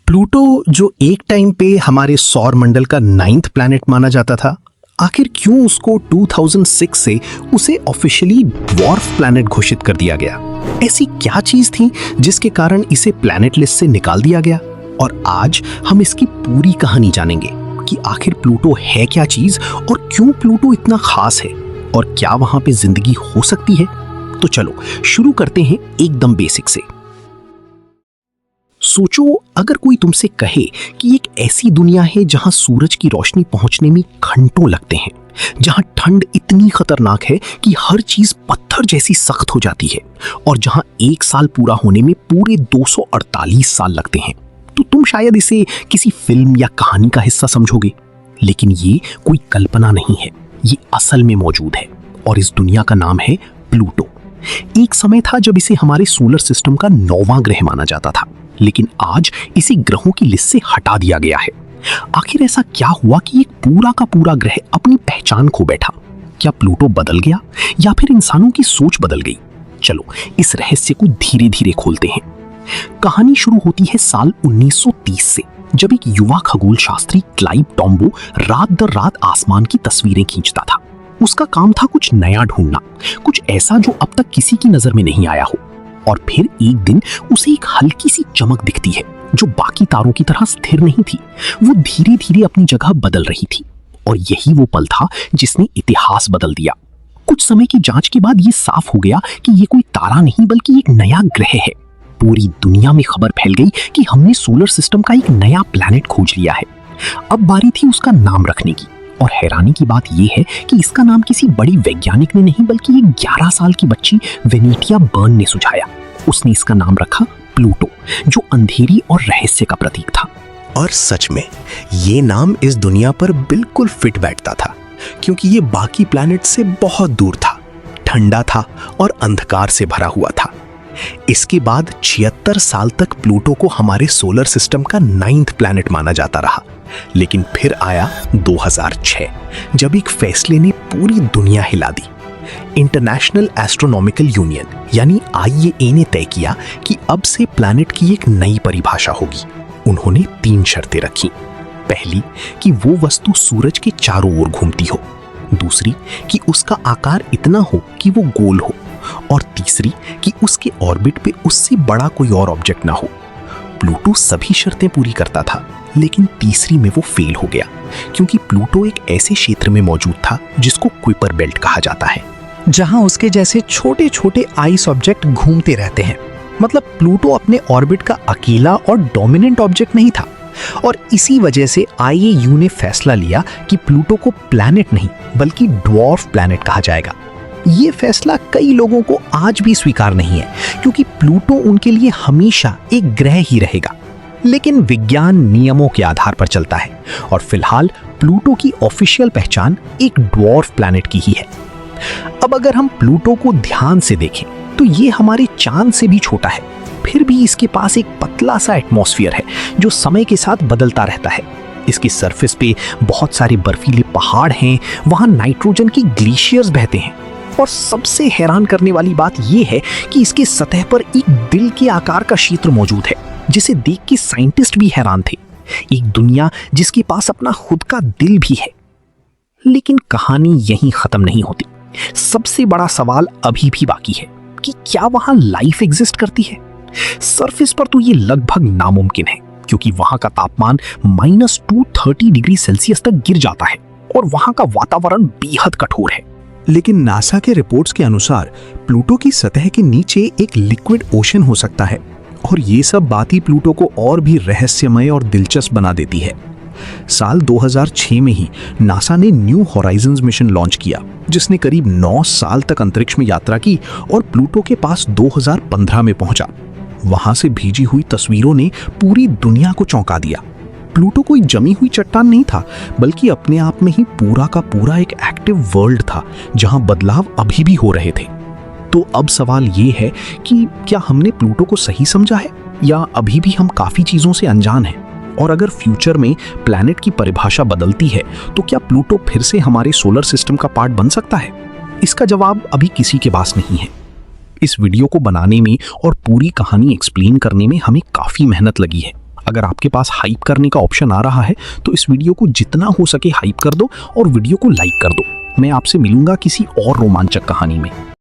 Pluto जो एक time पे हमारे सौर मंडल का 9th प्लैनेट माना जाता था, आखिर क्यों उसको 2006 से उसे ऑफिशियली ड्वार्फ प्लैनेट घोषित कर दिया गया? ऐसी क्या चीज थी जिसके कारण इसे प्लैनेट लिस्ट से निकाल दिया गया? और आज हम इसकी पूरी कहानी जानेंगे कि आखिर प्लूटो है क्या चीज और क्यों प्लूटो इतना खास है और क्या वहां पे जिंदगी हो सकती है। तो चलो शुरू करते हैं एकदम बेसिक से। सोचो, अगर कोई तुमसे कहे कि एक ऐसी दुनिया है जहां सूरज की रोशनी पहुंचने में घंटों लगते हैं, जहां ठंड इतनी खतरनाक है कि हर चीज पत्थर जैसी सख्त हो जाती है और जहां एक साल पूरा होने में पूरे 248 साल लगते हैं, तो तुम शायद इसे किसी फिल्म या कहानी का हिस्सा समझोगे। लेकिन ये कोई कल्पना नहीं है, ये असल में मौजूद है और इस दुनिया का नाम है प्लूटो। एक समय था जब इसे हमारे सोलर सिस्टम का 9वां ग्रह माना जाता था, लेकिन आज इसे ग्रहों की लिस्ट से हटा दिया गया है। आखिर ऐसा क्या हुआ कि एक पूरा का पूरा ग्रह अपनी पहचान खो बैठा? क्या प्लूटो बदल गया या फिर इंसानों की सोच बदल गई? चलो इस रहस्य को धीरे धीरे खोलते हैं। कहानी शुरू होती है साल 1930 से, जब एक युवा खगोल शास्त्री क्लाइव टॉम्बो रात दर रात आसमान की तस्वीरें खींचता था। उसका काम था कुछ नया ढूंढना, कुछ ऐसा जो अब तक किसी की नजर में नहीं आया हो। और फिर एक दिन उसे एक हल्की सी चमक दिखती है जो बाकी तारों की तरह स्थिर नहीं थी, वो धीरे धीरे अपनी जगह बदल रही थी। और यही वो पल था जिसने इतिहास बदल दिया। कुछ समय की जांच के बाद ये साफ हो गया कि ये कोई तारा नहीं बल्कि एक नया ग्रह है। पूरी दुनिया में खबर फैल गई कि हमने सोलर सिस्टम का एक नया प्लैनेट खोज लिया है। अब बारी थी उसका नाम रखने की, और हैरानी की बात यह है कि इसका नाम किसी बड़ी वैज्ञानिक ने नहीं बल्कि एक 11 साल की बच्ची वेनेटिया बर्न ने सुझाया। उसने इसका नाम रखा प्लूटो, जो अंधेरी और रहस्य का प्रतीक था। और सच में ये नाम इस दुनिया पर बिल्कुल फिट बैठता था, क्योंकि ये बाकी प्लैनेट से बहुत दूर था, ठंडा था और अंधकार से भरा हुआ था। इसके बाद 76 साल तक प्लूटो को हमारे सोलर सिस्टम का 9th प्लैनेट माना जाता रहा। लेकिन फिर आया 2006, जब एक फैसले ने पूरी दुनिया हिला दी। इंटरनेशनल एस्ट्रोनॉमिकल यूनियन यानी IAA ने तय किया कि अब से प्लैनेट की एक नई परिभाषा होगी। उन्होंने 3 शर्तें रखी। पहली कि वो वस्तु सूरज के चारों ओर घूमती हो, दूसरी कि उसका आकार इतना हो कि वो गोल हो, और तीसरी कि उसके ऑर्बिट पे उससे बड़ा कोई और ऑब्जेक्ट ना हो। प्लूटो सभी शर्तें पूरी करता था, लेकिन तीसरी में वो फेल हो गया, क्योंकि प्लूटो एक ऐसे क्षेत्र में मौजूद था जिसको कुइपर बेल्ट कहा जाता है, जहां उसके जैसे छोटे छोटे आइस ऑब्जेक्ट घूमते रहते हैं। मतलब प्लूटो अपने ऑर्बिट का अकेला और डोमिनेंट ऑब्जेक्ट नहीं था, और इसी वजह से IAU ने फैसला लिया कि प्लूटो को प्लैनेट नहीं बल्कि ड्वार्फ प्लैनेट कहा जाएगा। ये फैसला कई लोगों को आज भी स्वीकार नहीं है, क्योंकि प्लूटो उनके लिए हमेशा एक ग्रह ही रहेगा। लेकिन विज्ञान नियमों के आधार पर चलता है, और फिलहाल प्लूटो की ऑफिशियल पहचान एक ड्वार्फ प्लैनेट की ही है। अब अगर हम प्लूटो को ध्यान से देखें तो ये हमारे चांद से भी छोटा है, फिर भी इसके पास एक पतला सा एटमॉस्फेयर है जो समय के साथ बदलता रहता है। इसकी सरफेस पे बहुत सारे बर्फीले पहाड़ हैं, वहां नाइट्रोजन की ग्लेशियर्स बहते हैं, और सबसे हैरान करने वाली बात यह है कि इसके सतह पर एक दिल के आकार का क्षेत्र मौजूद है, जिसे देख के साइंटिस्ट भी हैरान थे। एक दुनिया जिसके पास अपना खुद का दिल भी है। लेकिन कहानी यहीं खत्म नहीं होती। सबसे बड़ा सवाल अभी भी बाकी है कि क्या वहां लाइफ एग्जिस्ट करती है? सरफेस पर तो ये लगभग नामुमकिन है, क्योंकि वहां का तापमान -230 डिग्री सेल्सियस तक गिर जाता है और वहां का वातावरण बेहद कठोर है। लेकिन नासा के रिपोर्ट्स के अनुसार प्लूटो की सतह के नीचे एक लिक्विड ओशन हो सकता है, और ये सब बात ही प्लूटो को और भी रहस्यमय और दिलचस्प बना देती है। साल 2006 में ही नासा ने न्यू होराइजन्स मिशन लॉन्च किया, जिसने करीब 9 साल तक अंतरिक्ष में यात्रा की और प्लूटो के पास 2015 में पहुंचा। वहां से भेजी हुई तस्वीरों ने पूरी दुनिया को चौंका दिया। प्लूटो कोई जमी हुई चट्टान नहीं था, बल्कि अपने आप में ही पूरा का पूरा एक एक्टिव वर्ल्ड था, जहां बदलाव अभी भी हो रहे थे। तो अब सवाल ये है कि क्या हमने प्लूटो को सही समझा है, या अभी भी हम काफी चीजों से अनजान हैं? और अगर फ्यूचर में प्लैनेट की परिभाषा बदलती है, तो क्या प्लूटो फिर से हमारे सोलर सिस्टम का पार्ट बन सकता है? इसका जवाब अभी किसी के पास नहीं है। इस वीडियो को बनाने में और पूरी कहानी एक्सप्लेन करने में हमें काफी मेहनत लगी है। अगर आपके पास हाइप करने का ऑप्शन आ रहा है तो इस वीडियो को जितना हो सके हाइप कर दो और वीडियो को लाइक कर दो। मैं आपसे मिलूंगा किसी और रोमांचक कहानी में।